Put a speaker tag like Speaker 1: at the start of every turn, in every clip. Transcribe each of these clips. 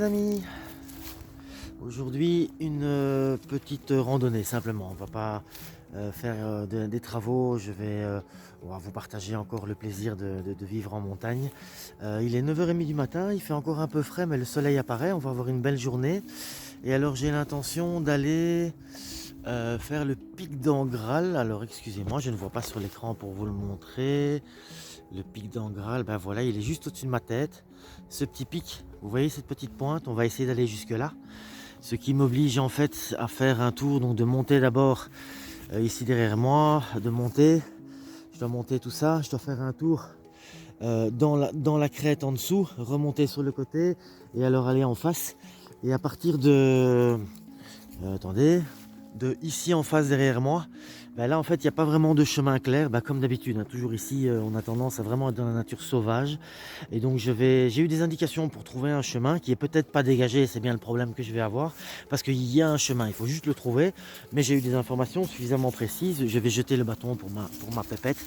Speaker 1: amis. Aujourd'hui une petite randonnée simplement. On va pas faire des travaux. On va vous partager encore le plaisir de vivre en montagne. Il est 9h30 du matin, il fait encore un peu frais mais le soleil apparaît. On va avoir une belle journée. Et alors j'ai l'intention d'aller faire le pic d'Angral. Alors excusez-moi, je ne vois pas sur l'écran pour vous le montrer. Le pic d'Angral, ben voilà, il est juste au-dessus de ma tête. Ce petit pic, vous voyez cette petite pointe, on va essayer d'aller jusque là. Ce qui m'oblige en fait à faire un tour, donc de monter d'abord ici derrière moi, de monter. Je dois monter tout ça, je dois faire un tour dans la crête en dessous, remonter sur le côté et alors aller en face. Et à partir de... attendez, de ici en face derrière moi, ben là en fait il n'y a pas vraiment de chemin clair, comme d'habitude, hein, toujours ici on a tendance à vraiment être dans la nature sauvage et donc j'ai eu des indications pour trouver un chemin qui est peut-être pas dégagé, c'est bien le problème que je vais avoir parce qu'il y a un chemin, il faut juste le trouver, mais j'ai eu des informations suffisamment précises. Je vais jeter le bâton pour ma pépette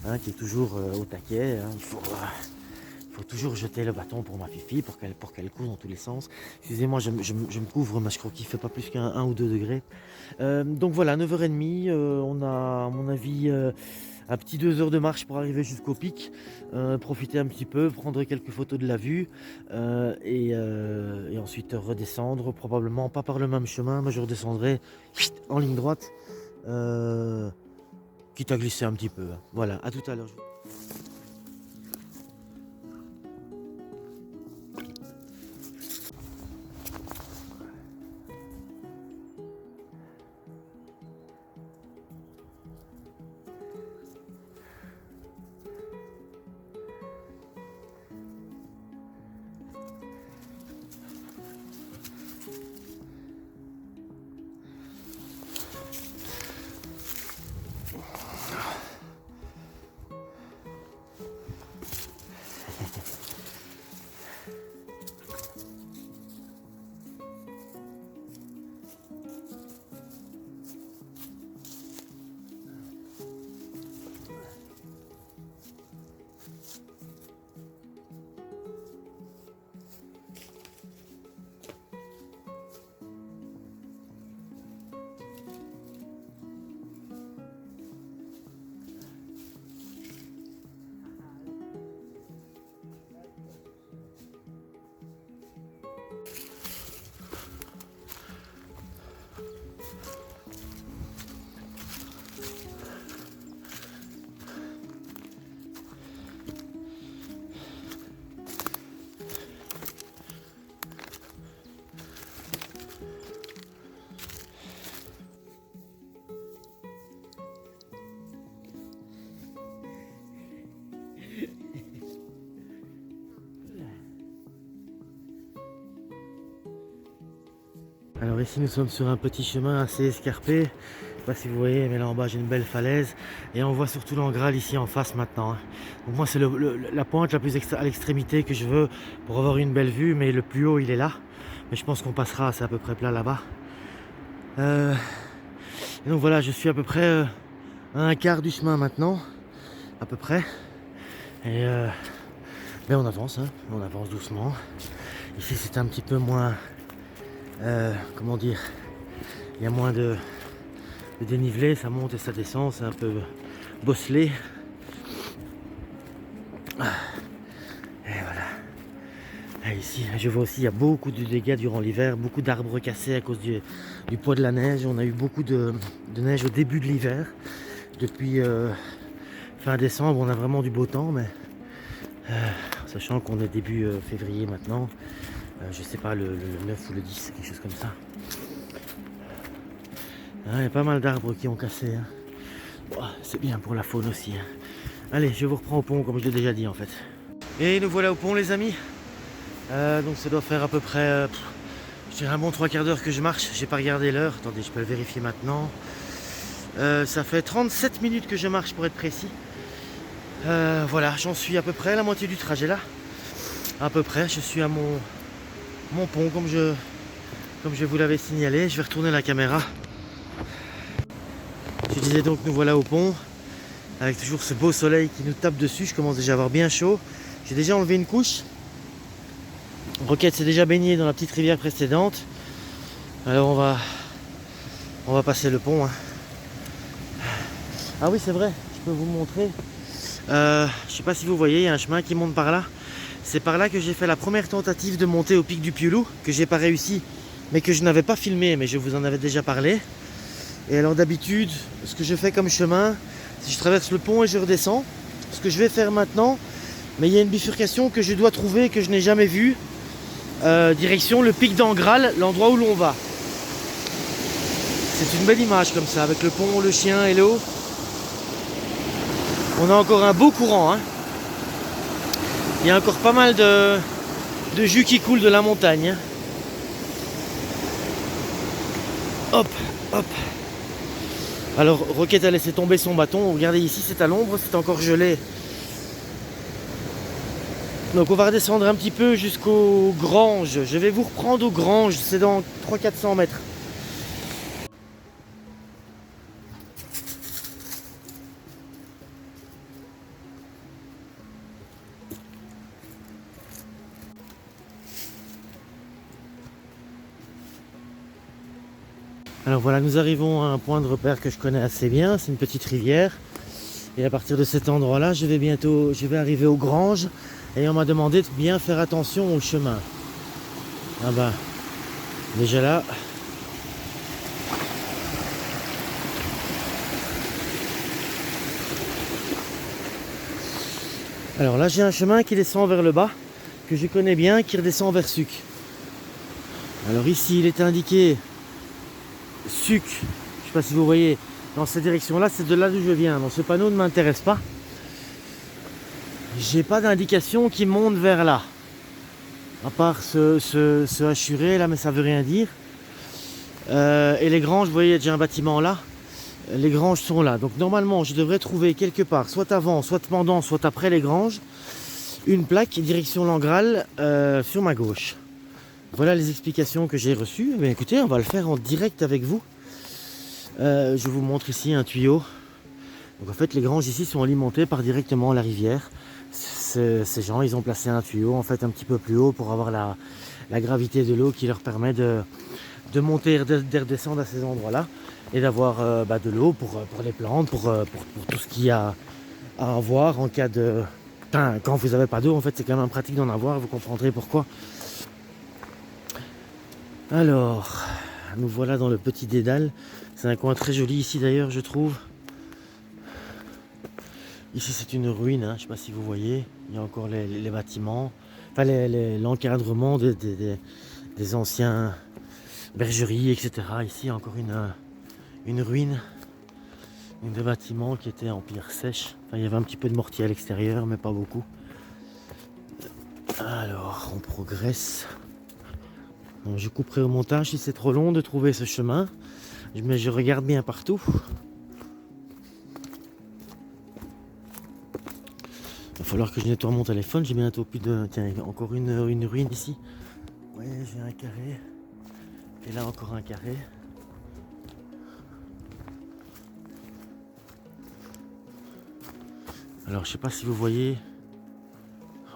Speaker 1: hein, qui est toujours au taquet, hein. Il faut toujours jeter le bâton pour ma fifi pour qu'elle court dans tous les sens. Excusez-moi, je me couvre, mais je crois qu'il ne fait pas plus qu'un 1 ou 2 degrés. Donc voilà, 9h30, on a à mon avis un petit 2 heures de marche pour arriver jusqu'au pic. Profiter un petit peu, prendre quelques photos de la vue et ensuite redescendre. Probablement pas par le même chemin, mais je redescendrai en ligne droite. Quitte à glisser un petit peu. Voilà, à tout à l'heure. Alors ici nous sommes sur un petit chemin assez escarpé, je sais pas si vous voyez, mais là en bas j'ai une belle falaise et on voit surtout l'Angral ici en face maintenant, hein. Donc moi c'est la pointe la plus à l'extrémité que je veux pour avoir une belle vue, mais le plus haut il est là, mais je pense qu'on passera, c'est à peu près plat là-bas. Et donc voilà, je suis à peu près à un quart du chemin maintenant, à peu près, et mais on avance, hein, on avance doucement. Ici c'est un petit peu moins... comment dire, il y a moins de dénivelé, ça monte et ça descend, c'est un peu bosselé. Et voilà. Et ici, je vois aussi, il y a beaucoup de dégâts durant l'hiver, beaucoup d'arbres cassés à cause du poids de la neige. On a eu beaucoup de neige au début de l'hiver. Depuis fin décembre, on a vraiment du beau temps, mais sachant qu'on est début février maintenant, je sais pas, le 9 ou le 10, quelque chose comme ça. Il y a pas mal d'arbres qui ont cassé, hein. Bon, c'est bien pour la faune aussi, hein. Allez, je vous reprends au pont comme je l'ai déjà dit en fait. Et nous voilà au pont les amis. Donc ça doit faire à peu près je dirais un bon 3/4 d'heure que je marche. J'ai pas regardé l'heure, attendez, je peux le vérifier maintenant. Ça fait 37 minutes que je marche pour être précis. Voilà, j'en suis à peu près à la moitié du trajet là. À peu près, je suis à mon pont comme je vous l'avais signalé. Je vais retourner la caméra. Je disais donc nous voilà au pont avec toujours ce beau soleil qui nous tape dessus. Je commence déjà à avoir bien chaud. J'ai déjà enlevé une couche. Roquette s'est déjà baignée dans la petite rivière précédente. Alors on va passer le pont. Hein. Ah oui, c'est vrai, je peux vous montrer. Je sais pas si vous voyez, il y a un chemin qui monte par là. C'est par là que j'ai fait la première tentative de monter au pic du Piolou, que j'ai pas réussi, mais que je n'avais pas filmé, mais je vous en avais déjà parlé. Et alors d'habitude, ce que je fais comme chemin, si je traverse le pont et je redescends, ce que je vais faire maintenant, mais il y a une bifurcation que je dois trouver, que je n'ai jamais vue, direction le pic d'Angral, l'endroit où l'on va. C'est une belle image comme ça, avec le pont, le chien et l'eau. On a encore un beau courant, hein. Il y a encore pas mal de jus qui coule de la montagne. Hein. Hop, hop. Alors, Roquette a laissé tomber son bâton. Regardez ici, c'est à l'ombre, c'est encore gelé. Donc on va redescendre un petit peu jusqu'aux granges. Je vais vous reprendre aux granges, c'est dans 300-400 mètres. Alors voilà, nous arrivons à un point de repère que je connais assez bien, c'est une petite rivière. Et à partir de cet endroit-là, je vais arriver aux granges. Et on m'a demandé de bien faire attention au chemin. Ah bah, déjà là. Alors là, j'ai un chemin qui descend vers le bas, que je connais bien, qui redescend vers Suc. Alors ici, il est indiqué Suc, je ne sais pas si vous voyez, dans cette direction-là, c'est de là d'où je viens. Donc ce panneau ne m'intéresse pas. J'ai pas d'indication qui monte vers là. À part ce hachuré là, mais ça veut rien dire. Et les granges, vous voyez, il y a déjà un bâtiment là. Les granges sont là. Donc normalement, je devrais trouver quelque part, soit avant, soit pendant, soit après les granges, une plaque direction Langral sur ma gauche. Voilà les explications que j'ai reçues. Mais écoutez, on va le faire en direct avec vous. Je vous montre ici un tuyau. Donc en fait, les granges ici sont alimentées par directement la rivière. Ces gens, ils ont placé un tuyau en fait un petit peu plus haut pour avoir la gravité de l'eau qui leur permet de monter et de redescendre à ces endroits-là et d'avoir de l'eau pour les plantes, pour tout ce qu'il y a à avoir en cas de... Enfin, quand vous n'avez pas d'eau, en fait, c'est quand même pratique d'en avoir, vous comprendrez pourquoi. Alors, nous voilà dans le petit dédale. C'est un coin très joli ici d'ailleurs, je trouve. Ici, c'est une ruine, hein. Je ne sais pas si vous voyez. Il y a encore les bâtiments, enfin l'encadrement des anciens bergeries, etc. Ici, il y a encore une ruine, des bâtiments qui étaient en pierre sèche. Enfin, il y avait un petit peu de mortier à l'extérieur, mais pas beaucoup. Alors, on progresse. Donc, je couperai au montage si c'est trop long de trouver ce chemin, mais je regarde bien partout. Il va falloir que je nettoie mon téléphone, j'ai bientôt plus de... Tiens, encore une ruine ici. Oui, j'ai un carré. Et là encore un carré. Alors je sais pas si vous voyez.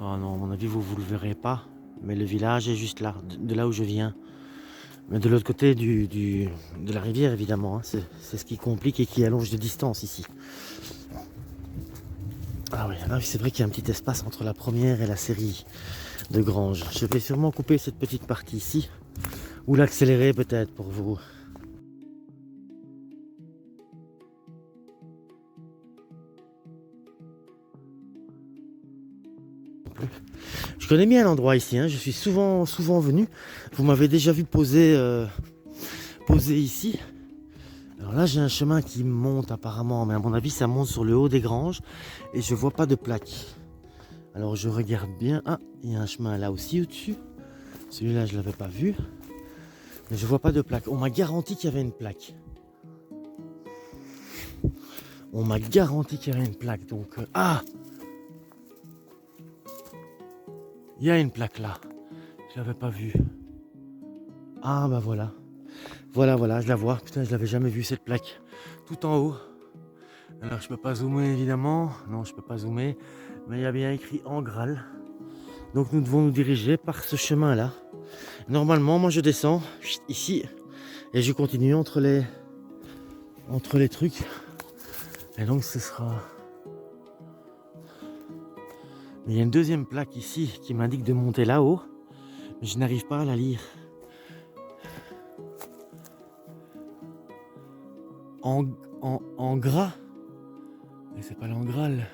Speaker 1: Oh non, à mon avis vous le verrez pas. Mais le village est juste là, de là où je viens. Mais de l'autre côté de la rivière évidemment. Hein. C'est ce qui complique et qui allonge de distance ici. Ah oui, c'est vrai qu'il y a un petit espace entre la première et la série de granges. Je vais sûrement couper cette petite partie ici. Ou l'accélérer peut-être pour vous. Je connais bien l'endroit ici, hein. Je suis souvent venu. Vous m'avez déjà vu poser ici. Alors là j'ai un chemin qui monte apparemment, mais à mon avis ça monte sur le haut des granges et je vois pas de plaque. Alors je regarde bien. Ah, il y a un chemin là aussi au-dessus. Celui-là je l'avais pas vu. Mais je vois pas de plaque. On m'a garanti qu'il y avait une plaque. On m'a garanti qu'il y avait une plaque. Donc ah, il y a une plaque là. Je l'avais pas vue. Ah bah voilà. Voilà, je la vois. Putain, je l'avais jamais vue cette plaque. Tout en haut. Alors je peux pas zoomer évidemment. Non, je peux pas zoomer. Mais il y a bien écrit Angral. Donc nous devons nous diriger par ce chemin-là. Normalement, moi je descends ici et je continue entre les trucs. Et donc ce sera... Mais il y a une deuxième plaque ici qui m'indique de monter là-haut, mais je n'arrive pas à la lire. En gras. Mais c'est pas l'Angral.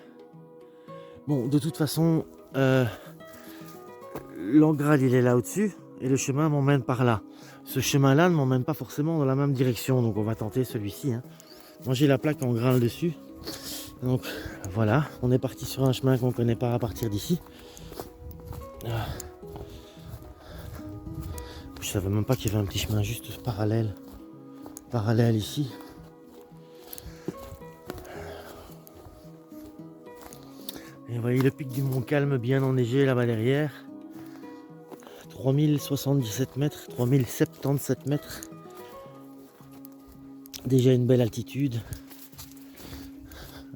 Speaker 1: Bon, de toute façon, l'Angral il est là au-dessus et le chemin m'emmène par là. Ce chemin-là ne m'emmène pas forcément dans la même direction, donc on va tenter celui-ci. Hein. Moi j'ai la plaque en Angral dessus. Donc voilà, on est parti sur un chemin qu'on ne connaît pas à partir d'ici. Je savais même pas qu'il y avait un petit chemin juste parallèle ici. Et vous voyez le pic du Mont Calme bien enneigé là-bas derrière. 3077 mètres, 3077 mètres. Déjà une belle altitude.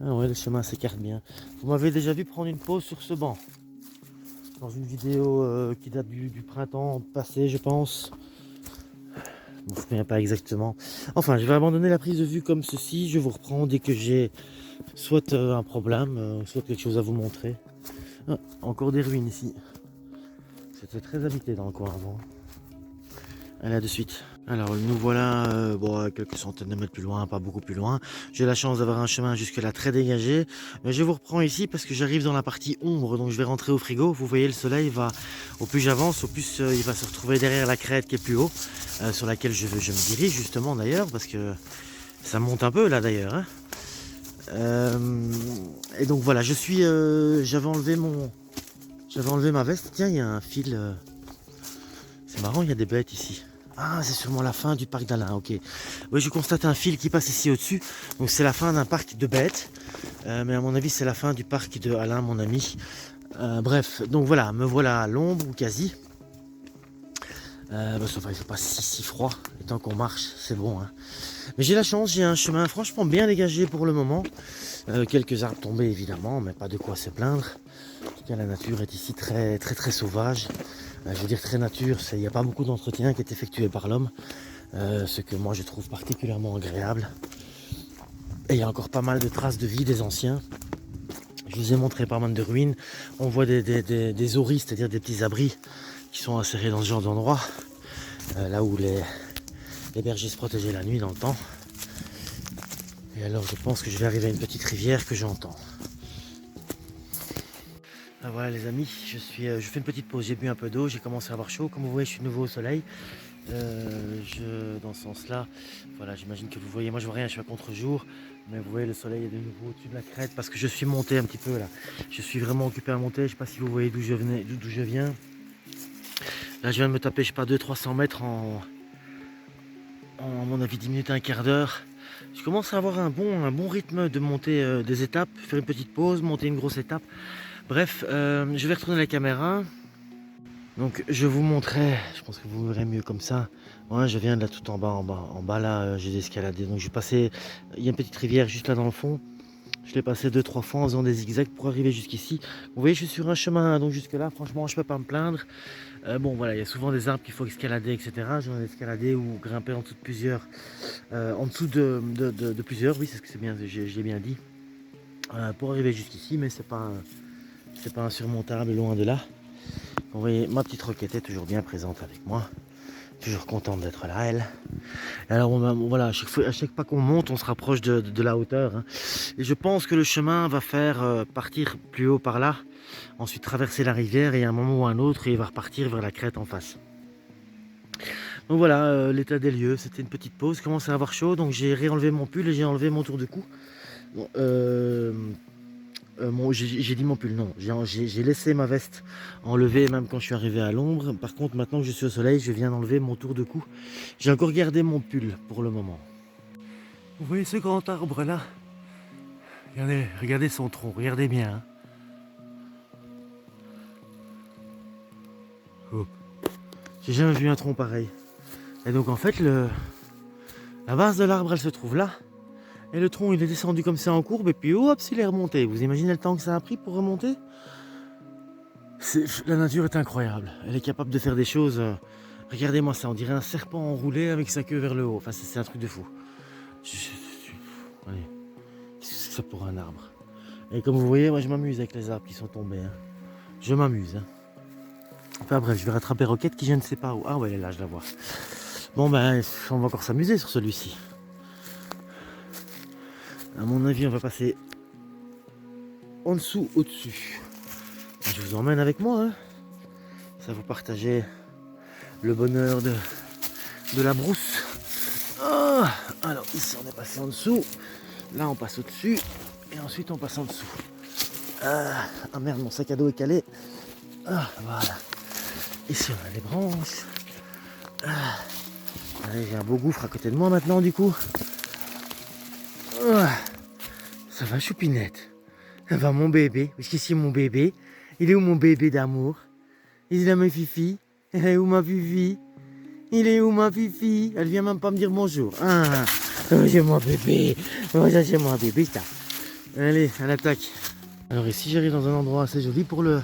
Speaker 1: Ah ouais, le chemin s'écarte bien. Vous m'avez déjà vu prendre une pause sur ce banc. Dans une vidéo qui date du printemps passé, je pense. Je ne me souviens pas exactement. Enfin, je vais abandonner la prise de vue comme ceci. Je vous reprends dès que j'ai soit un problème, soit quelque chose à vous montrer. Ah, encore des ruines ici. C'était très habité dans le coin avant. Allez, à de suite. Alors nous voilà à quelques centaines de mètres plus loin, pas beaucoup plus loin. J'ai la chance d'avoir un chemin jusque là très dégagé. Mais je vous reprends ici parce que j'arrive dans la partie ombre, donc je vais rentrer au frigo. Vous voyez le soleil va, au plus j'avance, au plus il va se retrouver derrière la crête qui est plus haut, sur laquelle je me dirige justement d'ailleurs, parce que ça monte un peu là d'ailleurs. Hein. Et donc voilà, j'avais enlevé ma veste. Tiens, il y a un fil. C'est marrant, il y a des bêtes ici. Ah, c'est sûrement la fin du parc d'Alain, ok. Oui, je constate un fil qui passe ici au-dessus. Donc c'est la fin d'un parc de bêtes. Mais à mon avis, c'est la fin du parc de Alain, mon ami. Bref, donc voilà, me voilà à l'ombre ou quasi. Ça va, il ne fait pas si froid. Et tant qu'on marche, c'est bon. Hein. Mais j'ai la chance, j'ai un chemin franchement bien dégagé pour le moment. Quelques arbres tombés évidemment, mais pas de quoi se plaindre. En tout cas, la nature est ici très sauvage. Je veux dire très nature, il n'y a pas beaucoup d'entretien qui est effectué par l'homme, ce que moi je trouve particulièrement agréable. Et il y a encore pas mal de traces de vie des anciens. Je vous ai montré pas mal de ruines. On voit des auris, c'est-à-dire des petits abris qui sont insérés dans ce genre d'endroit, là où les bergers se protégeaient la nuit dans le temps. Et alors je pense que je vais arriver à une petite rivière que j'entends. Ah, voilà les amis, je fais une petite pause, j'ai bu un peu d'eau, j'ai commencé à avoir chaud. Comme vous voyez, je suis de nouveau au soleil. Dans ce sens-là, voilà, j'imagine que vous voyez, moi je vois rien, je suis à contre-jour, mais vous voyez le soleil est de nouveau au-dessus de la crête parce que je suis monté un petit peu là. Je suis vraiment occupé à monter, je sais pas si vous voyez d'où je viens. Là je viens de me taper, je sais pas, 200-300 mètres à mon avis 10 minutes, un quart d'heure. Je commence à avoir un bon rythme de monter des étapes, faire une petite pause, monter une grosse étape. Bref, je vais retourner la caméra. Donc je vous montrais, je pense que vous verrez mieux comme ça. Ouais, je viens de là tout en bas là, j'ai escaladé. Donc j'ai passé, il y a une petite rivière juste là dans le fond. Je l'ai passé 2-3 fois en faisant des zigzags pour arriver jusqu'ici. Vous voyez, je suis sur un chemin, donc jusque là, franchement, je peux pas me plaindre. Bon voilà, il y a souvent des arbres qu'il faut escalader, etc. J'en ai escaladé ou grimpé en dessous de plusieurs, plusieurs, oui, c'est ce que c'est bien, j'ai bien dit, pour arriver jusqu'ici, mais c'est pas insurmontable, loin de là. Vous voyez, ma petite roquette est toujours bien présente avec moi. Toujours contente d'être là, elle. Et alors voilà, à chaque pas qu'on monte, on se rapproche de la hauteur. Hein. Et je pense que le chemin va faire partir plus haut par là. Ensuite traverser la rivière et à un moment ou un autre, il va repartir vers la crête en face. Donc voilà, l'état des lieux. C'était une petite pause. Je commence à avoir chaud, donc j'ai réenlevé mon pull et j'ai enlevé mon tour de cou. Bon, j'ai dit mon pull, non, j'ai laissé ma veste enlevée même quand je suis arrivé à l'ombre. Par contre, maintenant que je suis au soleil, je viens d'enlever mon tour de cou. J'ai encore gardé mon pull pour le moment. Vous voyez ce grand arbre là? Regardez son tronc, regardez bien. Hein. Oh. J'ai jamais vu un tronc pareil. Et donc en fait, la base de l'arbre, elle se trouve là. Et le tronc, il est descendu comme ça en courbe, et puis hop, il est remonté. Vous imaginez le temps que ça a pris pour remonter? La nature est incroyable. Elle est capable de faire des choses. Regardez-moi ça, on dirait un serpent enroulé avec sa queue vers le haut. Enfin, c'est un truc de fou. Allez, qu'est-ce que c'est pour un arbre? Et comme vous voyez, moi je m'amuse avec les arbres qui sont tombés. Hein. Je m'amuse. Hein. Enfin bref, je vais rattraper Roquette qui je ne sais pas où. Ah ouais, elle est là, je la vois. Bon ben, on va encore s'amuser sur celui-ci. À mon avis, on va passer en dessous, au-dessus. Je vous emmène avec moi. Hein. Ça vous partagez le bonheur de la brousse. Oh, alors ici, on est passé en dessous. Là, on passe au-dessus. Et ensuite, on passe en dessous. Ah merde, mon sac à dos est calé. Ah, voilà. Ici, on a les branches. Ah. Allez, j'ai un beau gouffre à côté de moi maintenant, du coup. Ah. Ça va, choupinette? Ça va, mon bébé? Parce qu'ici, mon bébé. Il est où, mon bébé d'amour? Il est là, ma fifi? Elle est où, ma fifi? Il est où, ma fifi? Elle vient même pas me dire bonjour. Ah, oh, c'est mon bébé. Oh, ça, c'est mon bébé, ça. Allez, à l'attaque. Alors ici, j'arrive dans un endroit assez joli pour le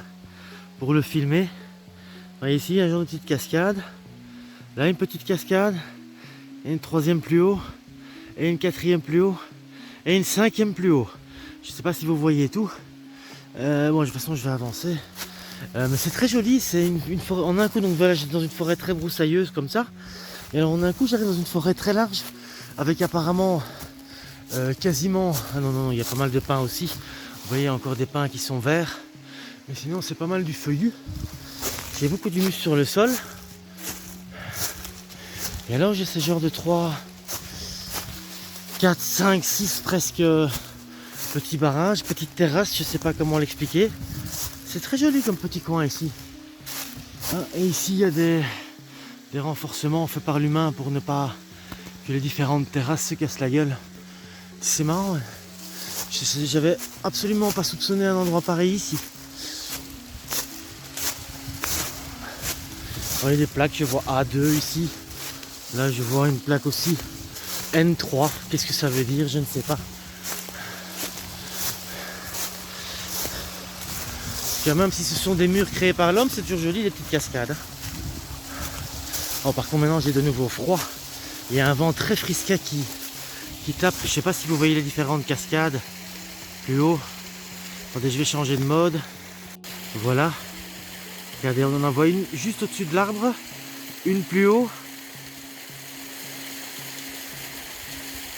Speaker 1: filmer. Vous voyez ici, un genre de petite cascade. Là, une petite cascade. Et une troisième plus haut. Et une quatrième plus haut. Et une cinquième plus haut. Je sais pas si vous voyez tout. Bon, de toute façon, je vais avancer. Mais c'est très joli. C'est une forêt. En un coup, donc voilà, j'étais dans une forêt très broussailleuse comme ça. Et alors, en un coup, j'arrive dans une forêt très large. Avec apparemment quasiment. Ah non, non, il y a pas mal de pins aussi. Vous voyez encore des pins qui sont verts. Mais sinon, c'est pas mal du feuillu. J'ai beaucoup d'humus sur le sol. Et alors, j'ai ce genre de 3, 4, 5, 6 presque petits barrages, petites terrasses, je sais pas comment l'expliquer. C'est très joli comme petit coin ici. Ah, et ici, il y a des renforcements faits par l'humain pour ne pas que les différentes terrasses se cassent la gueule. C'est marrant. Ouais. J'avais absolument pas soupçonné un endroit pareil ici. Vous voyez des plaques, je vois A2 ici. Là, je vois une plaque aussi N3. Qu'est-ce que ça veut dire? Je ne sais pas. Car même si ce sont des murs créés par l'homme, c'est toujours joli les petites cascades. Oh, par contre, maintenant, j'ai de nouveau froid. Il y a un vent très frisquet qui tape. Je ne sais pas si vous voyez les différentes cascades plus haut. Attendez, je vais changer de mode. Voilà. Regardez, on en voit une juste au-dessus de l'arbre. Une plus haut.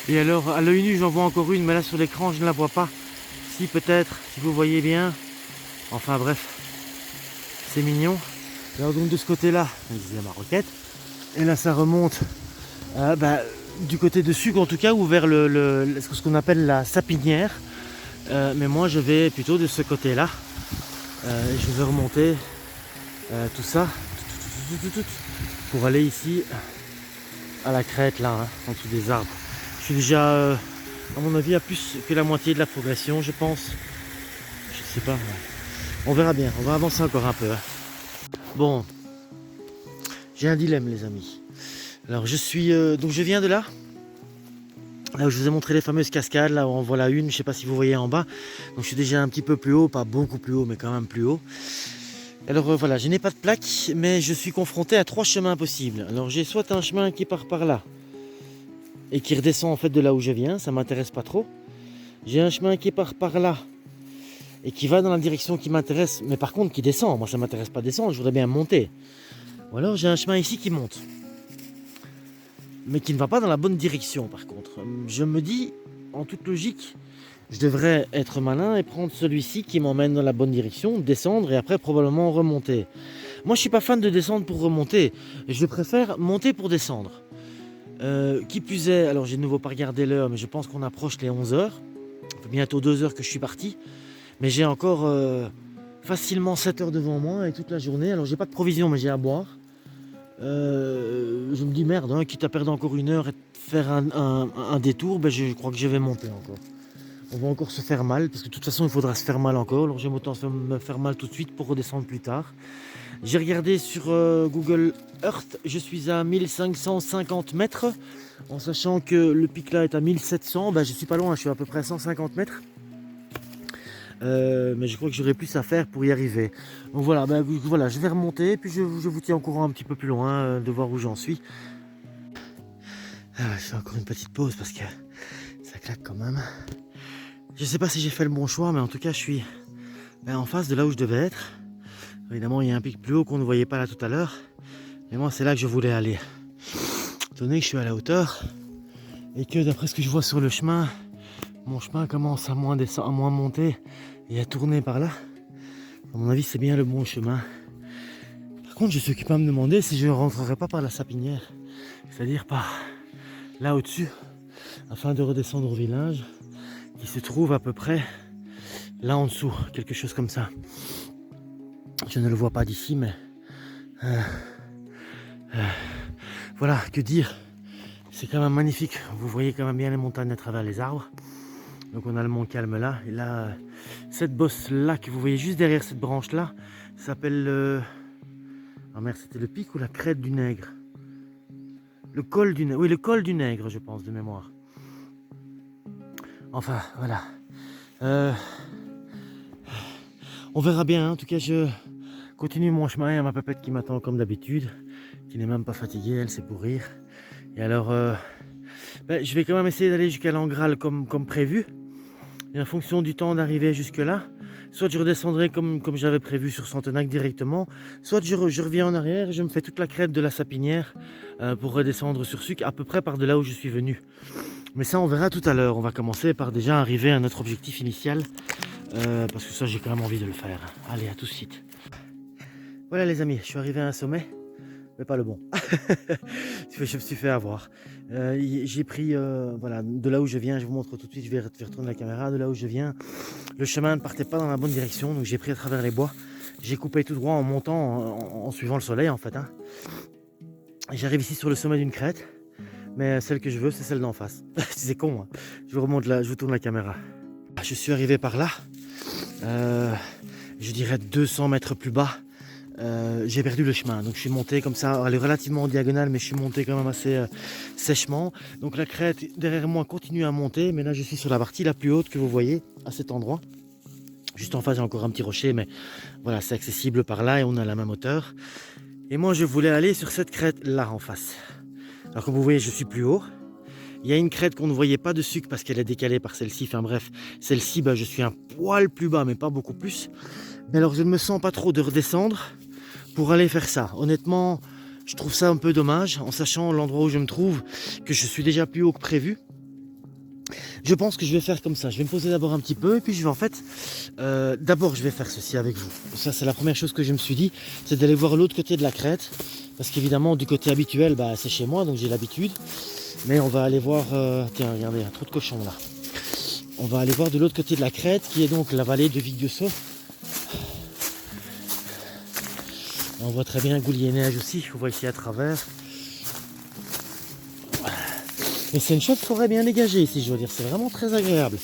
Speaker 1: Et alors, à l'œil nu, j'en vois encore une, mais là sur l'écran, je ne la vois pas. Si, peut-être, si vous voyez bien. Enfin, bref, c'est mignon. Alors, donc, de ce côté-là, c'est ma Roquette. Et là, ça remonte du côté de Sucre, en tout cas, ou vers ce qu'on appelle la sapinière. Mais moi, je vais plutôt de ce côté-là. Et je vais remonter tout ça pour aller ici à la crête, là, hein, en dessous des arbres. Je suis déjà, à mon avis, à plus que la moitié de la progression, je pense. Je sais pas. On verra bien. On va avancer encore un peu. Hein. Bon. J'ai un dilemme, les amis. Alors, je suis... donc, je viens de là. Là où je vous ai montré les fameuses cascades. Là où on voit la une. Je sais pas si vous voyez en bas. Donc, je suis déjà un petit peu plus haut. Pas beaucoup plus haut, mais quand même plus haut. Alors, voilà. Je n'ai pas de plaque. Mais je suis confronté à 3 chemins possibles. Alors, j'ai soit un chemin qui part par là. Et qui redescend en fait de là où je viens, ça m'intéresse pas trop. J'ai un chemin qui part par là et qui va dans la direction qui m'intéresse, mais par contre qui descend. Moi ça m'intéresse pas descendre, je voudrais bien monter. Ou alors j'ai un chemin ici qui monte, mais qui ne va pas dans la bonne direction par contre. Je me dis, en toute logique, je devrais être malin et prendre celui-ci qui m'emmène dans la bonne direction, descendre et après probablement remonter. Moi je suis pas fan de descendre pour remonter, je préfère monter pour descendre. Qui plus est, alors j'ai de nouveau pas regardé l'heure, mais je pense qu'on approche les 11h. Ça fait bientôt 2 heures que je suis parti. Mais j'ai encore facilement 7 heures devant moi et toute la journée. Alors j'ai pas de provisions, mais j'ai à boire. Je me dis merde, hein, quitte à perdre encore 1 heure et faire un détour, ben je crois que je vais monter encore. On va encore se faire mal, parce que de toute façon il faudra se faire mal encore. Alors j'aime autant me faire mal tout de suite pour redescendre plus tard. J'ai regardé sur Google Earth, je suis à 1550 mètres, en sachant que le pic là est à 1700, ben je suis pas loin, je suis à peu près à 150 mètres. Mais je crois que j'aurai plus à faire pour y arriver. Donc voilà, voilà, je vais remonter, puis je vous tiens au courant un petit peu plus loin de voir où j'en suis. Je fais encore une petite pause parce que ça claque quand même. Je sais pas si j'ai fait le bon choix, mais en tout cas je suis en face de là où je devais être. Évidemment il y a un pic plus haut qu'on ne voyait pas là tout à l'heure. Mais moi c'est là que je voulais aller. Étant donné que je suis à la hauteur et que d'après ce que je vois sur le chemin, mon chemin commence à moins monter et à tourner par là. À mon avis c'est bien le bon chemin. Par contre je suis occupé à me demander si je ne rentrerai pas par la sapinière. C'est-à-dire par là au-dessus, afin de redescendre au village qui se trouve à peu près là en dessous, quelque chose comme ça. Je ne le vois pas d'ici, mais voilà, que dire. C'est quand même magnifique. Vous voyez quand même bien les montagnes à travers les arbres. Donc on a le mont Calme là, et là, cette bosse là que vous voyez juste derrière cette branche là, s'appelle ah merde, c'était le pic ou la crête du Nègre? Le col du Nègre, oui, le col du Nègre, je pense, de mémoire. Enfin, voilà. On verra bien, hein. En tout cas, je continue mon chemin. Il y a ma pépette qui m'attend comme d'habitude, qui n'est même pas fatiguée, elle sait pour rire. Et alors, je vais quand même essayer d'aller jusqu'à l'Angral comme prévu. Et en fonction du temps d'arriver jusque là, soit je redescendrai comme j'avais prévu sur Centenac directement, soit je reviens en arrière et je me fais toute la crête de la Sapinière pour redescendre sur Suc, à peu près par de là où je suis venu. Mais ça on verra tout à l'heure. On va commencer par déjà arriver à notre objectif initial, parce que ça j'ai quand même envie de le faire. Allez, à tout de suite. Voilà les amis, je suis arrivé à un sommet, mais pas le bon. Je me suis fait avoir. J'ai pris, voilà, de là où je viens, je vous montre tout de suite, je vais retourner la caméra, de là où je viens, le chemin ne partait pas dans la bonne direction, donc j'ai pris à travers les bois, j'ai coupé tout droit en montant, en suivant le soleil en fait. Hein. J'arrive ici sur le sommet d'une crête, mais celle que je veux, c'est celle d'en face. C'est con, hein. Je vous remonte là, je vous tourne la caméra. Je suis arrivé par là, je dirais 200 mètres plus bas. J'ai perdu le chemin, donc je suis monté comme ça, elle est relativement en diagonale, mais je suis monté quand même assez sèchement. Donc la crête derrière moi continue à monter, mais là je suis sur la partie la plus haute que vous voyez à cet endroit. Juste en face j'ai encore un petit rocher, mais voilà, c'est accessible par là et on a la même hauteur. Et moi je voulais aller sur cette crête là en face. Alors comme vous voyez je suis plus haut. Il y a une crête qu'on ne voyait pas dessus parce qu'elle est décalée par celle-ci, enfin bref, celle-ci je suis un poil plus bas mais pas beaucoup plus. Mais alors je ne me sens pas trop de redescendre pour aller faire ça. Honnêtement, je trouve ça un peu dommage, en sachant l'endroit où je me trouve, que je suis déjà plus haut que prévu. Je pense que je vais faire comme ça. Je vais me poser d'abord un petit peu, et puis je vais en fait... d'abord, je vais faire ceci avec vous. Ça, c'est la première chose que je me suis dit, c'est d'aller voir l'autre côté de la crête. Parce qu'évidemment, du côté habituel, c'est chez moi, donc j'ai l'habitude. Mais on va aller voir... tiens, regardez, il y a trop de cochons là. On va aller voir de l'autre côté de la crête, qui est donc la vallée de Vigueusseau. On voit très bien Goulier-Neige aussi, on voit ici à travers. Mais c'est une chouette forêt bien dégagée ici, je veux dire, c'est vraiment très agréable.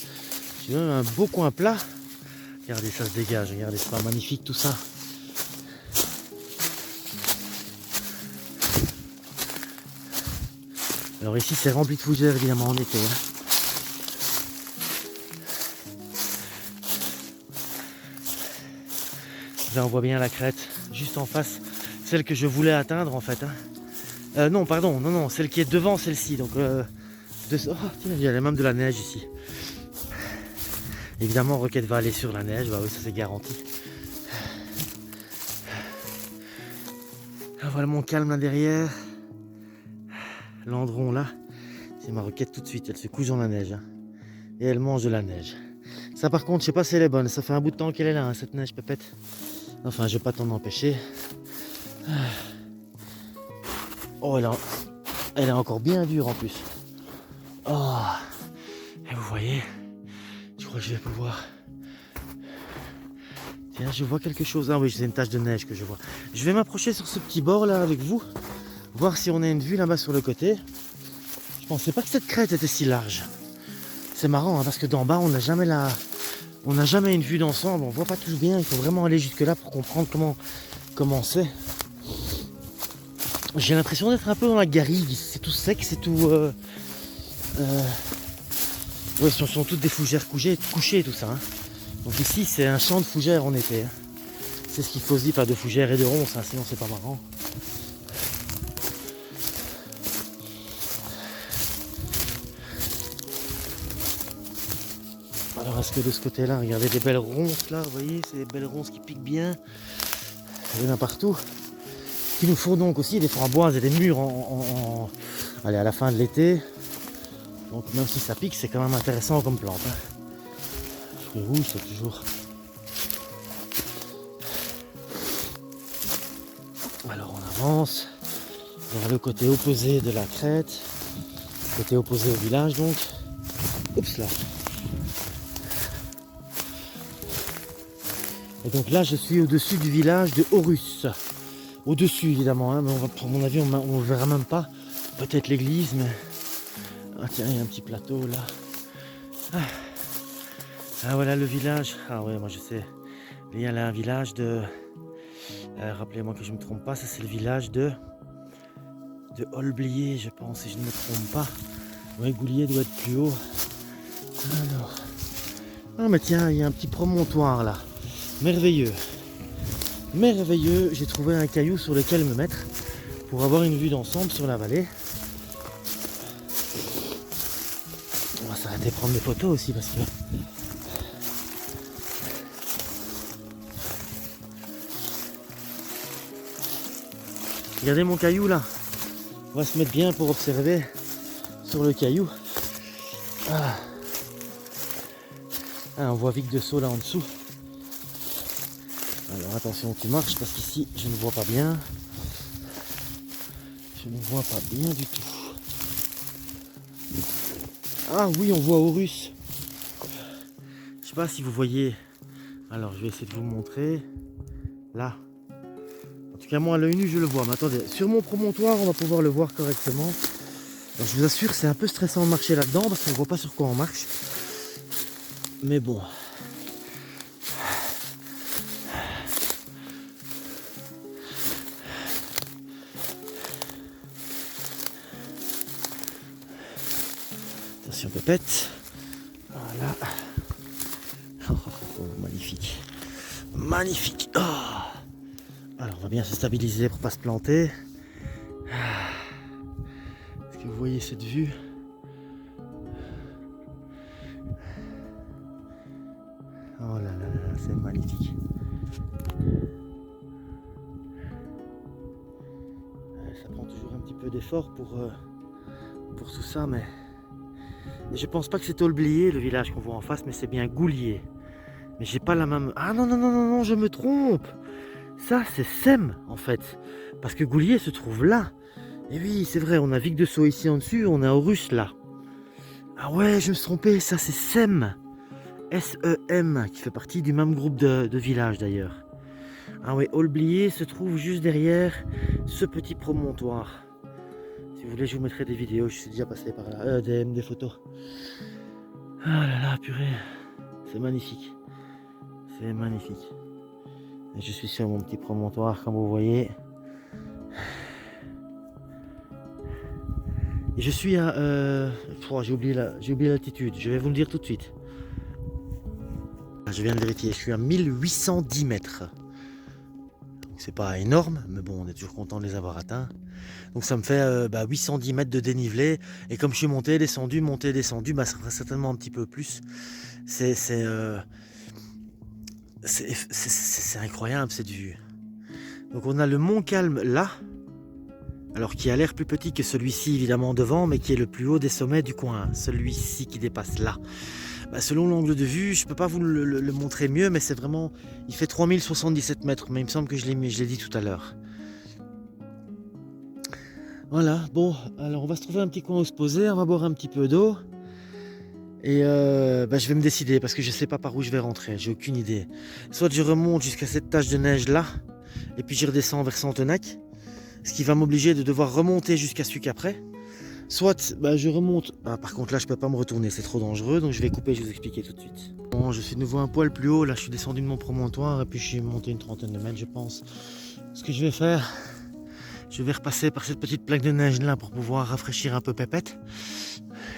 Speaker 1: J'ai même un beau coin plat. Regardez, ça se dégage, regardez, c'est pas magnifique tout ça. Alors ici c'est rempli de fougères évidemment en été. Hein. Là on voit bien la crête juste en face, celle que je voulais atteindre en fait. Hein. Non pardon, non, celle qui est devant celle-ci. Donc oh, tiens, il y a même de la neige ici. Évidemment Roquette va aller sur la neige, bah oui ça c'est garanti. Voilà mon Calme là derrière. L'Andron là, c'est ma Roquette tout de suite, elle se couche dans la neige. Hein. Et elle mange de la neige. Ça par contre, je sais pas si elle est bonne, ça fait un bout de temps qu'elle est là, hein, cette neige pépette. Enfin, je vais pas t'en empêcher. Oh, elle est encore bien dure en plus. Oh, et vous voyez, je crois que je vais pouvoir... Tiens, je vois quelque chose. Ah oui, c'est une tache de neige que je vois. Je vais m'approcher sur ce petit bord là avec vous, voir si on a une vue là-bas sur le côté. Je pensais pas que cette crête était si large. C'est marrant hein, parce que d'en bas, on n'a jamais une vue d'ensemble. On voit pas tout bien. Il faut vraiment aller jusque là pour comprendre comment c'est. J'ai l'impression d'être un peu dans la garrigue. C'est tout sec, c'est tout... Ouais, ce sont toutes des fougères couchées tout ça. Hein. Donc ici c'est un champ de fougères en été. Hein. C'est ce qu'il faut se dire, pas de fougères et de ronces, hein, sinon c'est pas marrant. Alors est-ce que de ce côté-là, regardez des belles ronces là, vous voyez, c'est des belles ronces qui piquent bien. Il y en a partout. Qui nous font donc aussi des framboises et des mûres allez, à la fin de l'été. Donc même si ça pique, c'est quand même intéressant comme plante. Hein. Fruits rouges, c'est toujours. Alors on avance vers le côté opposé de la crête, côté opposé au village donc. Oups là. Et donc là je suis au-dessus du village de Horus. Au-dessus évidemment, hein, mais on va, à mon avis on ne verra même pas. Peut-être l'église, mais. Ah tiens, il y a un petit plateau là. Ah voilà le village. Ah ouais, moi je sais. Il y a là un village de. Rappelez-moi que je ne me trompe pas, ça c'est le village de Olblier, je pense, si je ne me trompe pas. Ouais, Goulier doit être plus haut. Alors. Ah mais tiens, il y a un petit promontoire là. Merveilleux. Merveilleux, j'ai trouvé un caillou sur lequel me mettre pour avoir une vue d'ensemble sur la vallée. On va s'arrêter prendre des photos aussi parce que. Regardez mon caillou là. On va se mettre bien pour observer sur le caillou. Ah, on voit Vic de Sceaux là en dessous. Alors attention, tu marches parce qu'ici je ne vois pas bien. Je ne vois pas bien du tout. Ah oui, on voit Horus. Je sais pas si vous voyez. Alors je vais essayer de vous montrer. Là. En tout cas moi à l'œil nu je le vois. Mais attendez, sur mon promontoire on va pouvoir le voir correctement. Alors, je vous assure c'est un peu stressant de marcher là-dedans parce qu'on ne voit pas sur quoi on marche. Mais bon. Attention pépette. Voilà. Oh, magnifique. Magnifique. Oh. Alors on va bien se stabiliser pour pas se planter. Est-ce que vous voyez cette vue? Oh là là là, c'est magnifique. Ça prend toujours un petit peu d'effort pour tout ça, mais et je pense pas que c'est Olblier le village qu'on voit en face, mais c'est bien Goulier. Mais j'ai pas la même. Ah non non non non non, je me trompe. Ça c'est Sem en fait, parce que Goulier se trouve là. Et oui, c'est vrai, on a Vic de Sceaux ici en dessus, on a Horus là. Ah ouais, je me suis trompé, ça c'est Sem. S-E-M, qui fait partie du même groupe de village d'ailleurs. Ah ouais, Olblier se trouve juste derrière ce petit promontoire. Si vous voulez, je vous mettrai des vidéos, je suis déjà passé par là, des photos. Ah là là, purée, c'est magnifique. C'est magnifique. Et je suis sur mon petit promontoire, comme vous voyez. Et je suis à... j'ai oublié l'altitude, je vais vous le dire tout de suite. Je viens de vérifier, je suis à 1810 mètres. C'est pas énorme, mais bon, on est toujours content de les avoir atteints. Donc ça me fait 810 mètres de dénivelé. Et comme je suis monté, descendu, bah, ça fera certainement un petit peu plus. C'est incroyable cette vue. Donc on a le Mont Calme là. Alors qui a l'air plus petit que celui-ci évidemment devant, mais qui est le plus haut des sommets du coin. Celui-ci qui dépasse là. Bah, selon l'angle de vue, je ne peux pas vous le montrer mieux, mais c'est vraiment... Il fait 3077 mètres, mais il me semble que je l'ai dit tout à l'heure. Voilà, bon, alors on va se trouver un petit coin où se poser, on va boire un petit peu d'eau. Et je vais me décider, parce que je ne sais pas par où je vais rentrer, j'ai aucune idée. Soit je remonte jusqu'à cette tache de neige là, et puis je redescends vers Santenac, ce qui va m'obliger de devoir remonter jusqu'à Suc après. Soit je remonte, par contre là je peux pas me retourner, c'est trop dangereux, donc je vais couper, je vais vous expliquer tout de suite. Bon, je suis de nouveau un poil plus haut, là je suis descendu de mon promontoire et puis je suis monté une trentaine de mètres je pense. Ce que je vais faire, je vais repasser par cette petite plaque de neige là pour pouvoir rafraîchir un peu pépette.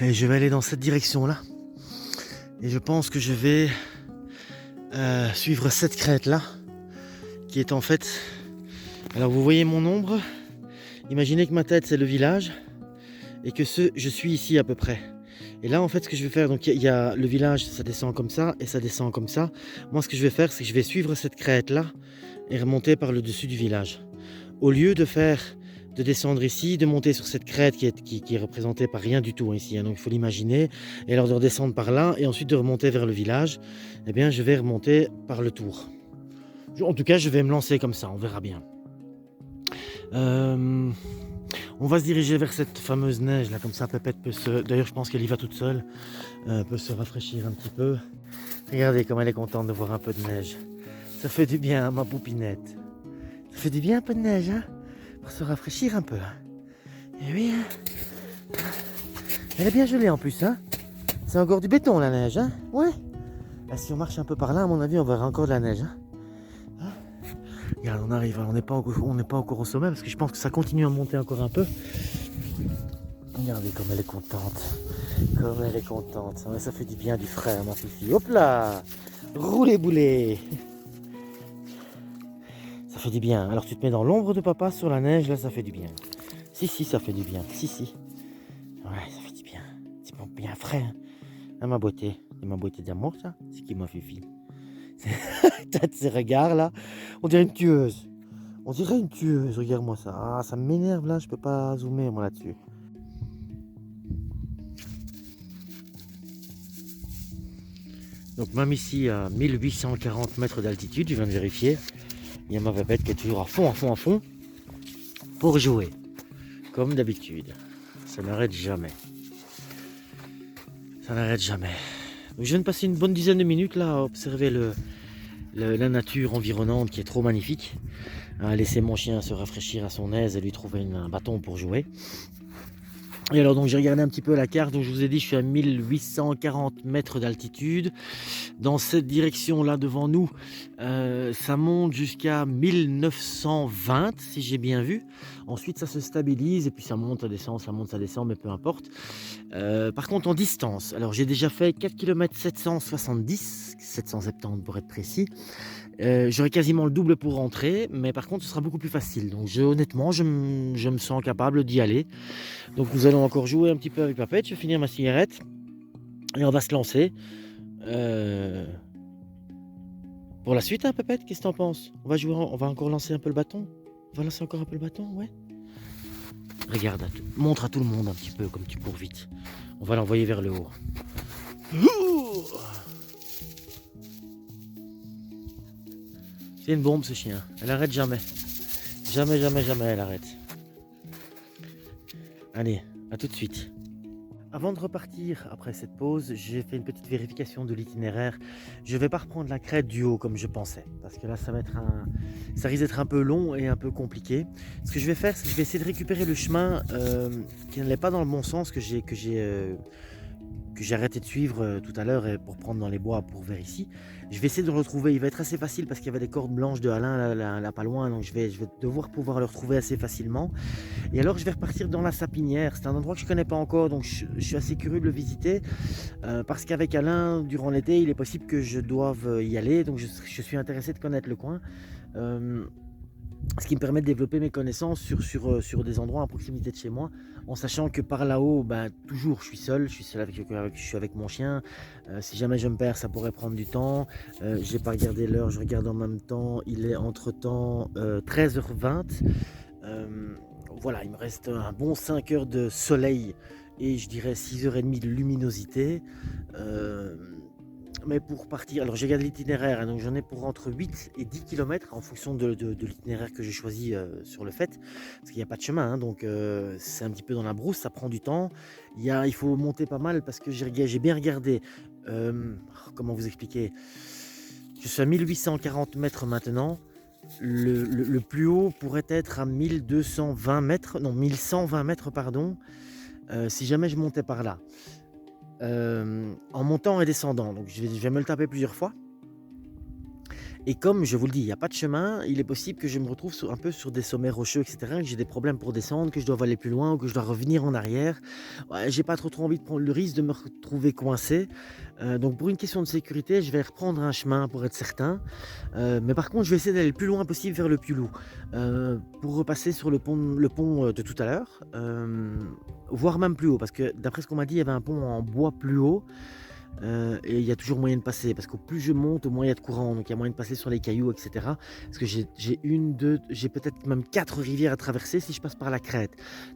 Speaker 1: Et je vais aller dans cette direction là. Et je pense que je vais suivre cette crête-là, qui est en fait... Alors vous voyez mon ombre, imaginez que ma tête c'est le village, et que je suis ici à peu près. Et là en fait ce que je vais faire, donc il y a le village, ça descend comme ça, et ça descend comme ça. Moi ce que je vais faire, c'est que je vais suivre cette crête-là, et remonter par le dessus du village. Au lieu de descendre ici, de monter sur cette crête qui est représentée par rien du tout ici, hein, donc il faut l'imaginer, et alors de redescendre par là, et ensuite de remonter vers le village, eh bien je vais remonter par le tour. En tout cas, je vais me lancer comme ça, on verra bien. On va se diriger vers cette fameuse neige là, comme ça Pépette peut se... D'ailleurs je pense qu'elle y va toute seule, peut se rafraîchir un petit peu. Regardez comme elle est contente de voir un peu de neige. Ça fait du bien, ma poupinette. Ça fait du bien un peu de neige, hein, pour se rafraîchir un peu. Et oui, hein. Elle est bien gelée en plus, hein. C'est encore du béton la neige, hein. Ouais. Là, si on marche un peu par là, à mon avis, on verra encore de la neige, hein. Regarde, on arrive, on n'est pas encore au sommet parce que je pense que ça continue à monter encore un peu. Regardez comme elle est contente. Comme elle est contente. Ouais, ça fait du bien du frais, ma fifi. Hop là, roulez boulet. Ça fait du bien. Alors tu te mets dans l'ombre de papa sur la neige, là ça fait du bien. Si, ça fait du bien. Si. Ouais, ça fait du bien. C'est bon, bien frais. Hein, ma beauté. C'est ma beauté d'amour, ça. C'est qui, ma fifi? T'as de ces regards là. On dirait une tueuse. On dirait une tueuse. Regarde-moi ça. Ah, ça m'énerve là. Je peux pas zoomer moi là-dessus. Donc même ici à 1840 mètres d'altitude, je viens de vérifier. Il y a ma Pépette qui est toujours à fond. Pour jouer. Comme d'habitude. Ça n'arrête jamais. Ça n'arrête jamais. Donc, je viens de passer une bonne dizaine de minutes là à observer la nature environnante qui est trop magnifique. À laisser mon chien se rafraîchir à son aise et lui trouver un bâton pour jouer. Et alors donc j'ai regardé un petit peu la carte, donc je vous ai dit je suis à 1840 mètres d'altitude. Dans cette direction là devant nous, ça monte jusqu'à 1920 si j'ai bien vu. Ensuite ça se stabilise et puis ça monte, ça descend, mais peu importe. Par contre en distance, alors j'ai déjà fait 4 km 770 pour être précis. J'aurai quasiment le double pour rentrer, mais par contre ce sera beaucoup plus facile. Donc honnêtement je me sens capable d'y aller. Donc nous allons encore jouer un petit peu avec Papette, je vais finir ma cigarette et on va se lancer. Pour la suite, hein, Papette, qu'est-ce que t'en penses? On va encore lancer un peu le bâton? On va lancer encore un peu le bâton, ouais? Regarde, montre à tout le monde un petit peu comme tu cours vite. On va l'envoyer vers le haut. C'est une bombe ce chien, elle arrête jamais. Jamais elle arrête. Allez, à tout de suite. Avant de repartir après cette pause, j'ai fait une petite vérification de l'itinéraire. Je ne vais pas reprendre la crête du haut comme je pensais, parce que là ça risque d'être un peu long et un peu compliqué. Ce que je vais faire, c'est que je vais essayer de récupérer le chemin qui n'allait pas dans le bon sens que j'ai arrêté de suivre tout à l'heure pour prendre dans les bois pour vers ici. Je vais essayer de le retrouver, il va être assez facile parce qu'il y avait des cordes blanches de Alain là pas loin, donc je vais devoir pouvoir le retrouver assez facilement. Et alors je vais repartir dans la Sapinière, c'est un endroit que je ne connais pas encore, donc je suis assez curieux de le visiter, parce qu'avec Alain, durant l'été, il est possible que je doive y aller, donc je suis intéressé de connaître le coin. Ce qui me permet de développer mes connaissances sur des endroits à proximité de chez moi, en sachant que par là-haut, toujours je suis seul avec mon chien. Si jamais je me perds, ça pourrait prendre du temps. J'ai pas regardé l'heure, je regarde en même temps, il est entre-temps 13h20. Voilà, il me reste un bon 5 heures de soleil et je dirais 6h30 de luminosité. Mais pour partir, alors j'ai regardé l'itinéraire, hein, donc j'en ai pour entre 8 et 10 km en fonction de l'itinéraire que j'ai choisi sur le fait, parce qu'il n'y a pas de chemin, hein, donc c'est un petit peu dans la brousse, ça prend du temps. Il faut monter pas mal parce que j'ai bien regardé, comment vous expliquer, je suis à 1840 mètres maintenant, le plus haut pourrait être à 1220 mètres, non 1120 mètres pardon, si jamais je montais par là. En montant et descendant, donc je vais me le taper plusieurs fois. Et comme je vous le dis, il n'y a pas de chemin, il est possible que je me retrouve un peu sur des sommets rocheux, etc., que j'ai des problèmes pour descendre, que je dois aller plus loin ou que je dois revenir en arrière. Ouais, j'ai pas trop envie de prendre le risque de me retrouver coincé. Donc pour une question de sécurité, je vais reprendre un chemin pour être certain. Mais par contre, je vais essayer d'aller le plus loin possible vers le Pulou, pour repasser sur le pont de tout à l'heure, voire même plus haut, parce que d'après ce qu'on m'a dit, il y avait un pont en bois plus haut. Et il y a toujours moyen de passer parce qu'au plus je monte, au moins il y a de courant, donc il y a moyen de passer sur les cailloux, etc. Parce que j'ai peut-être même 4 rivières à traverser si je passe par la crête.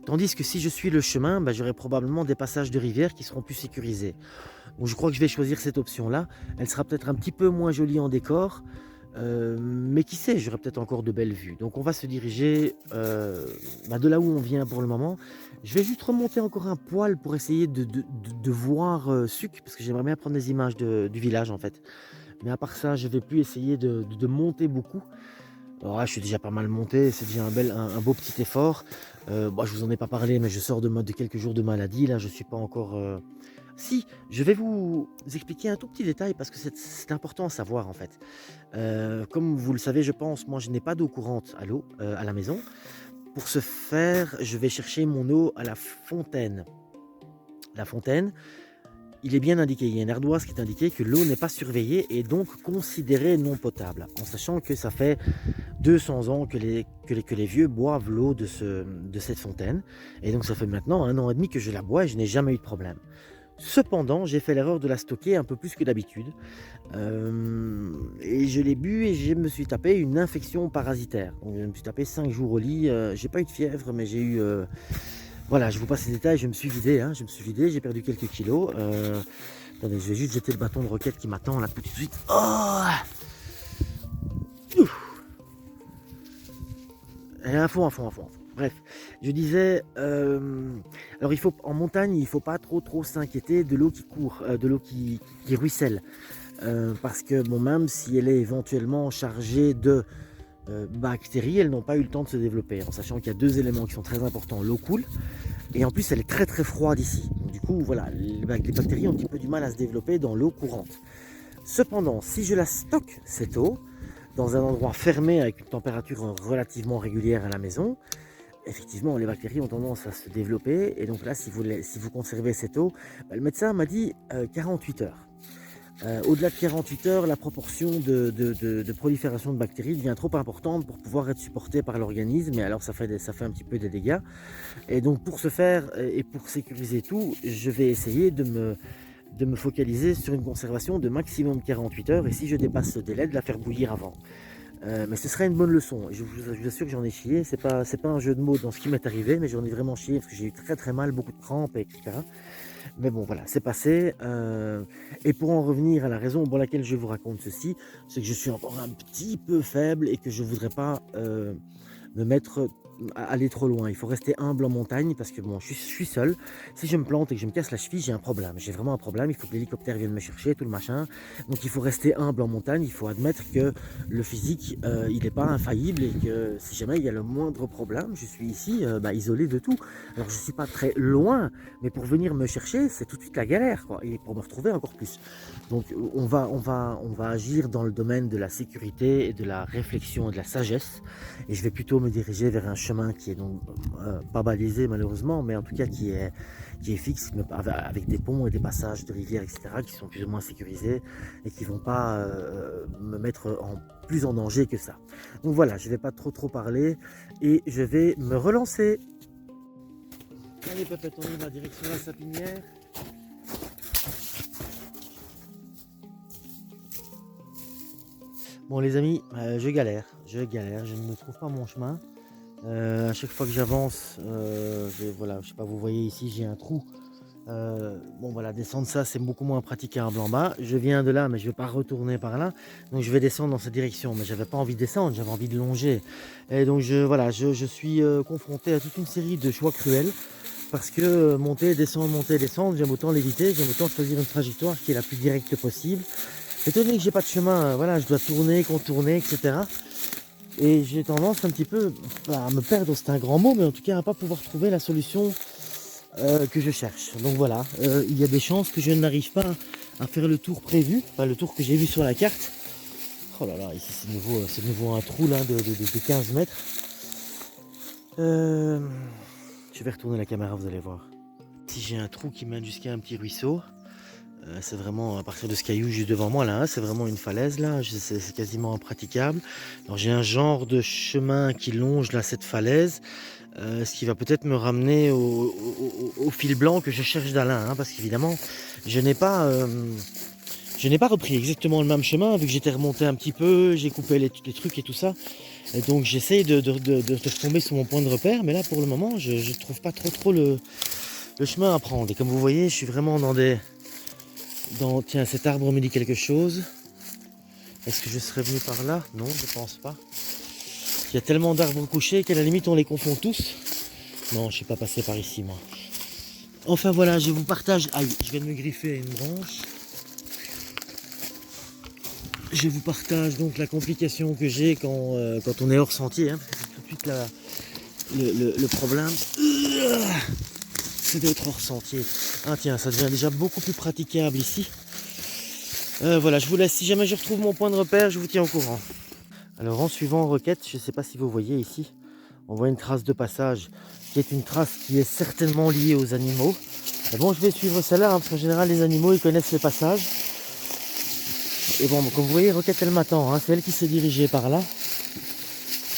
Speaker 1: Tandis que si je suis le chemin, bah, j'aurai probablement des passages de rivières qui seront plus sécurisés. Donc je crois que je vais choisir cette option-là. Elle sera peut-être un petit peu moins jolie en décor, mais qui sait, j'aurai peut-être encore de belles vues. Donc on va se diriger bah, de là où on vient pour le moment. Je vais juste remonter encore un poil pour essayer de voir Suc, parce que j'aimerais bien prendre des images du village en fait. Mais à part ça, je vais plus essayer de monter beaucoup. Alors là, je suis déjà pas mal monté, c'est déjà un beau petit effort. Bon, je vous en ai pas parlé, mais je sors de quelques jours de maladie. Là, je suis pas encore. Si, je vais vous expliquer un tout petit détail parce que c'est important à savoir en fait. Comme vous le savez, je pense, moi je n'ai pas d'eau courante à la maison. Pour ce faire, je vais chercher mon eau à la fontaine. La fontaine, il est bien indiqué, il y a une ardoise qui est indiquée que l'eau n'est pas surveillée et donc considérée non potable, en sachant que ça fait 200 ans que les vieux boivent l'eau de cette fontaine. Et donc ça fait maintenant 1 an et demi que je la bois et je n'ai jamais eu de problème. Cependant, j'ai fait l'erreur de la stocker un peu plus que d'habitude. Et je l'ai bu et je me suis tapé une infection parasitaire. Donc, je me suis tapé 5 jours au lit. J'ai pas eu de fièvre, mais j'ai eu... voilà, je vous passe les détails. Je me suis vidé, j'ai perdu quelques kilos. Attendez, je vais juste jeter le bâton de roquette qui m'attend là tout de suite. Oh, à fond. Bref, je disais, alors en montagne, il ne faut pas trop s'inquiéter de l'eau qui court, de l'eau qui ruisselle. Parce que bon, même si elle est éventuellement chargée de bactéries, elles n'ont pas eu le temps de se développer, en sachant qu'il y a 2 éléments qui sont très importants. L'eau coule, et en plus elle est très froide ici. Donc, du coup, voilà, les bactéries ont un petit peu du mal à se développer dans l'eau courante. Cependant, si je la stocke, cette eau, dans un endroit fermé avec une température relativement régulière à la maison, effectivement, les bactéries ont tendance à se développer. Et donc là, si vous conservez cette eau, bah, le médecin m'a dit 48 heures. Au-delà de 48 heures, la proportion de prolifération de bactéries devient trop importante pour pouvoir être supportée par l'organisme. Et alors, ça fait un petit peu des dégâts. Et donc, pour ce faire et pour sécuriser tout, je vais essayer de me focaliser sur une conservation de maximum 48 heures. Et si je dépasse ce délai, de la faire bouillir avant. Mais ce serait une bonne leçon. Je vous assure que j'en ai chié. C'est pas un jeu de mots dans ce qui m'est arrivé, mais j'en ai vraiment chié parce que j'ai eu très mal, beaucoup de crampes, etc. Mais bon, voilà, c'est passé. Et pour en revenir à la raison pour laquelle je vous raconte ceci, c'est que je suis encore un petit peu faible et que je voudrais pas me mettre aller trop loin. Il faut rester humble en montagne parce que bon, je suis seul. Si je me plante et que je me casse la cheville, j'ai un problème. J'ai vraiment un problème. Il faut que l'hélicoptère vienne me chercher, tout le machin. Donc il faut rester humble en montagne. Il faut admettre que le physique, il n'est pas infaillible et que si jamais il y a le moindre problème, je suis ici isolé de tout. Alors je suis pas très loin, mais pour venir me chercher, c'est tout de suite la galère, quoi. Et pour me retrouver encore plus. Donc on va agir dans le domaine de la sécurité et de la réflexion et de la sagesse. Et je vais plutôt me diriger vers un chemin qui est donc pas balisé malheureusement, mais en tout cas qui est fixe, avec des ponts et des passages de rivières, etc., qui sont plus ou moins sécurisés et qui vont pas me mettre plus en danger que ça. Donc voilà, je vais pas trop parler et je vais me relancer. Allez Pépette, on y va, direction la sapinière. Bon les amis, je galère, je ne trouve pas mon chemin. À chaque fois que j'avance, voilà, je sais pas, vous voyez ici j'ai un trou. Bon voilà, descendre ça c'est beaucoup moins praticable en bas. Je viens de là mais je vais pas retourner par là. Donc je vais descendre dans cette direction, mais j'avais pas envie de descendre, j'avais envie de longer. Et donc je suis confronté à toute une série de choix cruels. Parce que monter, descendre, j'aime autant l'éviter, j'aime autant choisir une trajectoire qui est la plus directe possible. Étant donné que j'ai pas de chemin, voilà, je dois tourner, contourner, etc. Et j'ai tendance un petit peu à me perdre, c'est un grand mot, mais en tout cas à pas pouvoir trouver la solution que je cherche. Donc voilà, il y a des chances que je n'arrive pas à faire le tour prévu, enfin le tour que j'ai vu sur la carte. Oh là là, ici c'est de nouveau un trou là de 15 mètres. Je vais retourner la caméra, vous allez voir. Ici j'ai un trou qui mène jusqu'à un petit ruisseau. C'est vraiment à partir de ce caillou juste devant moi là, hein, c'est vraiment une falaise là, c'est quasiment impraticable. Alors j'ai un genre de chemin qui longe là cette falaise, ce qui va peut-être me ramener au fil blanc que je cherche d'Alain, hein, parce qu'évidemment je n'ai pas repris exactement le même chemin vu que j'étais remonté un petit peu, j'ai coupé les trucs et tout ça. Et donc j'essaye de retomber sur mon point de repère, mais là pour le moment je ne trouve pas trop le chemin à prendre. Et comme vous voyez, je suis vraiment tiens, cet arbre me dit quelque chose. Est-ce que je serais venu par là? Non, je pense pas. Il y a tellement d'arbres couchés qu'à la limite on les confond tous. Non, je ne suis pas passé par ici moi. Enfin voilà, je vous partage. Aïe, je viens de me griffer à une branche. Je vous partage donc la complication que j'ai quand on est hors sentier, hein, parce que c'est tout de suite le problème. C'est d'être hors sentier. Ah tiens, ça devient déjà beaucoup plus praticable ici. Voilà, je vous laisse. Si jamais je retrouve mon point de repère, je vous tiens au courant. Alors en suivant Roquette, je ne sais pas si vous voyez ici, on voit une trace de passage qui est une trace qui est certainement liée aux animaux. Et bon, je vais suivre celle-là, hein, parce qu'en général les animaux ils connaissent les passages. Et bon, comme vous voyez, Roquette elle m'attend, hein, c'est elle qui s'est dirigée par là.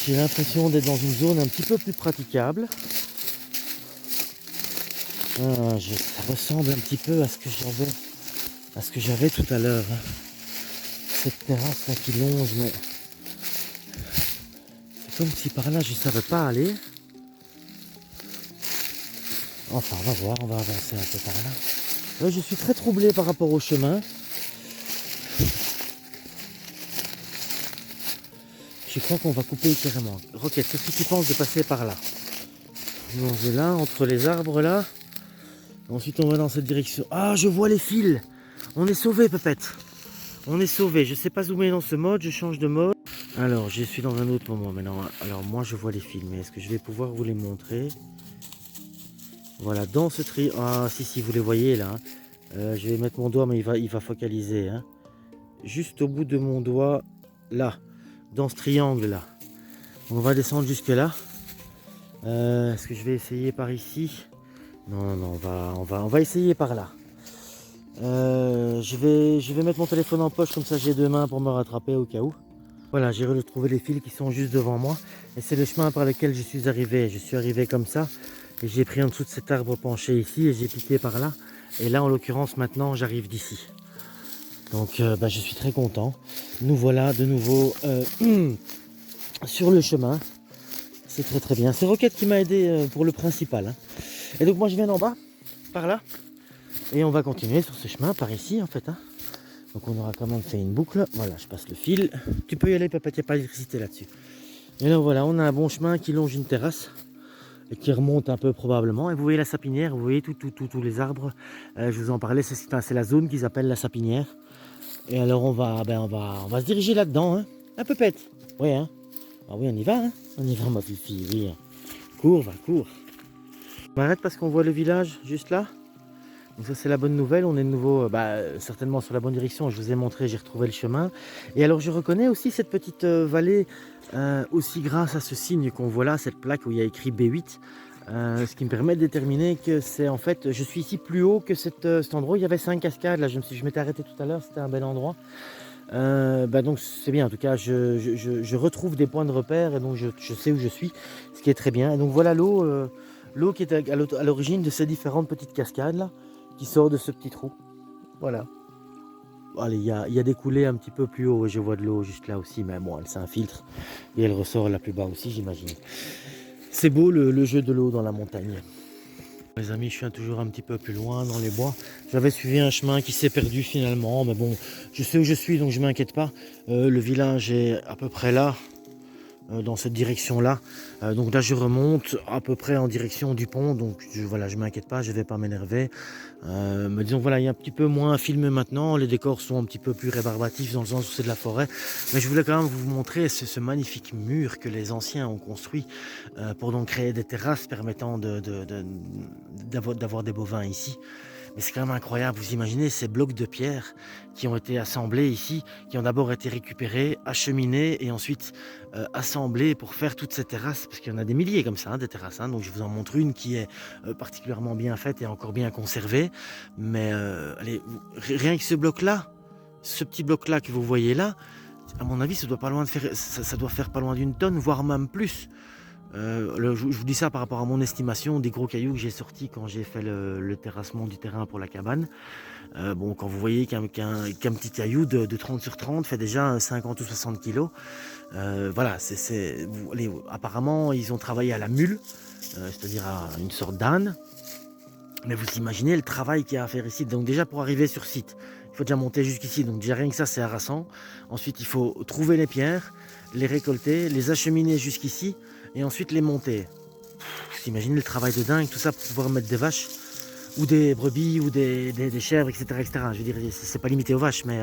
Speaker 1: J'ai l'impression d'être dans une zone un petit peu plus praticable. Ça ressemble un petit peu à ce que j'avais tout à l'heure. Hein. Cette terrasse là qui longe, mais c'est comme si par là je ne savais pas aller. Enfin, on va voir, on va avancer un peu par là. Là, je suis très troublé par rapport au chemin. Je crois qu'on va couper carrément. Roquette, qu'est-ce que tu penses de passer par là? On est là, entre les arbres là. Ensuite, on va dans cette direction. Ah, je vois les fils. On est sauvé, Pépette. On est sauvé. Je ne sais pas zoomer dans ce mode. Je change de mode. Alors, je suis dans un autre moment maintenant. Alors, moi, je vois les fils. Mais est-ce que je vais pouvoir vous les montrer? Voilà, dans ce tri... Ah, si, vous les voyez là. Hein. Je vais mettre mon doigt, mais il va focaliser. Hein. Juste au bout de mon doigt, là. Dans ce triangle là. On va descendre jusque là. Est-ce que je vais essayer par ici? Non, on va essayer par là. Je vais mettre mon téléphone en poche, comme ça j'ai deux mains pour me rattraper au cas où. Voilà, j'ai retrouvé les fils qui sont juste devant moi. Et c'est le chemin par lequel je suis arrivé. Je suis arrivé comme ça. Et j'ai pris en dessous de cet arbre penché ici et j'ai piqué par là. Et là, en l'occurrence, maintenant, j'arrive d'ici. Donc, je suis très content. Nous voilà de nouveau sur le chemin. C'est très très bien. C'est Roquette qui m'a aidé pour le principal. Hein. Et donc moi je viens d'en bas, par là. Et on va continuer sur ce chemin, par ici en fait. Hein. Donc on aura quand même fait une boucle. Voilà, je passe le fil. Tu peux y aller, papa, il n'y a pas d'électricité là-dessus. Et là voilà, on a un bon chemin qui longe une terrasse. Et qui remonte un peu probablement. Et vous voyez la sapinière, vous voyez tous les arbres. Je vous en parlais, c'est la zone qu'ils appellent la sapinière. Et alors on va se diriger là-dedans. Hein. Un peu pète. Oui, hein. Ah oui, on y va, hein. On y va, ma fille, oui. Cours. On m'arrête parce qu'on voit le village juste là. Donc ça c'est la bonne nouvelle, on est de nouveau certainement sur la bonne direction. Je vous ai montré, j'ai retrouvé le chemin. Et alors je reconnais aussi cette petite vallée, aussi grâce à ce signe qu'on voit là, cette plaque où il y a écrit B8. Ce qui me permet de déterminer que c'est en fait, je suis ici plus haut que cet endroit où il y avait 5 cascades. Là je m'étais arrêté tout à l'heure, c'était un bel endroit. Donc c'est bien, en tout cas je retrouve des points de repère et donc je sais où je suis, ce qui est très bien. Et donc voilà l'eau qui est à l'origine de ces différentes petites cascades là, qui sort de ce petit trou. Voilà. Allez, il y a des coulées un petit peu plus haut, et je vois de l'eau juste là aussi, mais bon, elle s'infiltre et elle ressort là plus bas aussi, j'imagine. C'est beau le jeu de l'eau dans la montagne. Les amis, je suis toujours un petit peu plus loin dans les bois. J'avais suivi un chemin qui s'est perdu finalement, mais bon, je sais où je suis, donc je ne m'inquiète pas. Le village est à peu près là, dans cette direction-là. Donc là, je remonte à peu près en direction du pont, donc voilà, je ne m'inquiète pas, je ne vais pas m'énerver. Mais disons, voilà, il y a un petit peu moins filmé maintenant, les décors sont un petit peu plus rébarbatifs dans le sens où c'est de la forêt. Mais je voulais quand même vous montrer ce magnifique mur que les anciens ont construit pour donc créer des terrasses permettant d'avoir des bovins ici. Mais c'est quand même incroyable, vous imaginez ces blocs de pierre qui ont été assemblés ici, qui ont d'abord été récupérés, acheminés et ensuite assemblés pour faire toutes ces terrasses, parce qu'il y en a des milliers comme ça, hein, des terrasses, hein. Donc je vous en montre une qui est particulièrement bien faite et encore bien conservée. Mais allez, rien que ce bloc-là, ce petit bloc-là que vous voyez là, à mon avis, ça doit pas loin de faire, ça doit faire pas loin d'une tonne, voire même plus. Je vous dis ça par rapport à mon estimation des gros cailloux que j'ai sortis quand j'ai fait le terrassement du terrain pour la cabane. Bon, quand vous voyez qu'un petit caillou de 30 sur 30 fait déjà 50 ou 60 kilos, voilà, apparemment ils ont travaillé à la mule, c'est-à-dire à une sorte d'âne. Mais vous imaginez le travail qu'il y a à faire ici. Donc déjà pour arriver sur site, il faut déjà monter jusqu'ici. Donc déjà rien que ça c'est harassant. Ensuite il faut trouver les pierres, les récolter, les acheminer jusqu'ici et ensuite les monter. Vous imaginez le travail de dingue, tout ça pour pouvoir mettre des vaches ou des brebis ou des chèvres, etc., etc. Je veux dire, c'est pas limité aux vaches, mais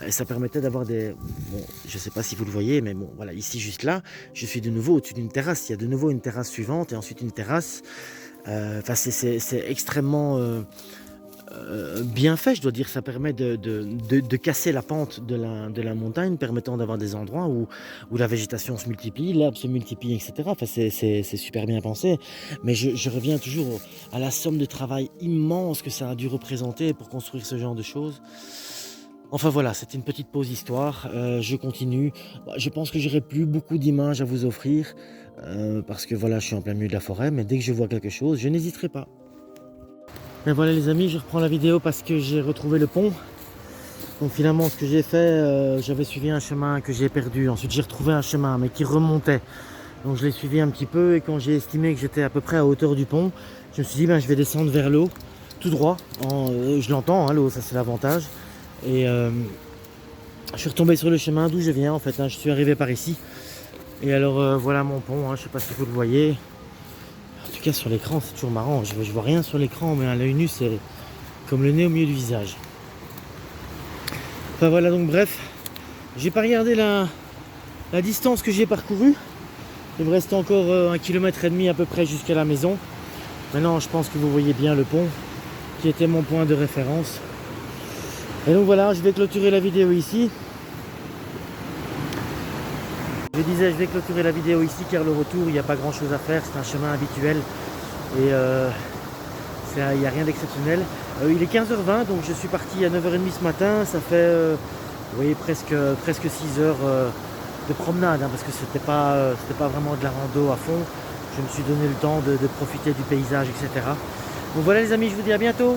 Speaker 1: ça permettait d'avoir des... Bon, je sais pas si vous le voyez, mais bon, voilà, ici, juste là, je suis de nouveau au-dessus d'une terrasse. Il y a de nouveau une terrasse suivante et ensuite une terrasse. Enfin, c'est extrêmement bien fait, je dois dire. Ça permet de casser la pente de la montagne, permettant d'avoir des endroits où la végétation se multiplie, l'herbe se multiplie, etc. Enfin, c'est super bien pensé. Mais je reviens toujours à la somme de travail immense que ça a dû représenter pour construire ce genre de choses. Enfin voilà, c'était une petite pause histoire. Je continue. Je pense que j'aurai plus beaucoup d'images à vous offrir parce que voilà, je suis en plein milieu de la forêt. Mais dès que je vois quelque chose, je n'hésiterai pas. Mais voilà les amis, je reprends la vidéo parce que j'ai retrouvé le pont. Donc finalement, ce que j'ai fait, j'avais suivi un chemin que j'ai perdu. Ensuite, j'ai retrouvé un chemin, mais qui remontait. Donc je l'ai suivi un petit peu et quand j'ai estimé que j'étais à peu près à hauteur du pont, je me suis dit, ben, je vais descendre vers l'eau, tout droit. Je l'entends, hein, l'eau, ça c'est l'avantage. Et je suis retombé sur le chemin d'où je viens en fait, hein. Je suis arrivé par ici. Et alors voilà mon pont, hein, je ne sais pas si vous le voyez. En tout cas sur l'écran c'est toujours marrant, je vois rien sur l'écran mais à l'œil nu c'est comme le nez au milieu du visage. Enfin voilà, donc bref, j'ai pas regardé la distance que j'ai parcourue. Il me reste encore 1,5 km à peu près jusqu'à la maison. Maintenant je pense que vous voyez bien le pont qui était mon point de référence. Et donc voilà, je vais clôturer la vidéo ici. Je disais, je vais clôturer la vidéo ici car le retour, il n'y a pas grand chose à faire. C'est un chemin habituel et il n'y a rien d'exceptionnel. Il est 15h20, donc je suis parti à 9h30 ce matin. Ça fait vous voyez, presque 6 heures de promenade, hein, parce que c'était pas vraiment de la rando à fond. Je me suis donné le temps de profiter du paysage, etc. Donc voilà les amis, je vous dis à bientôt.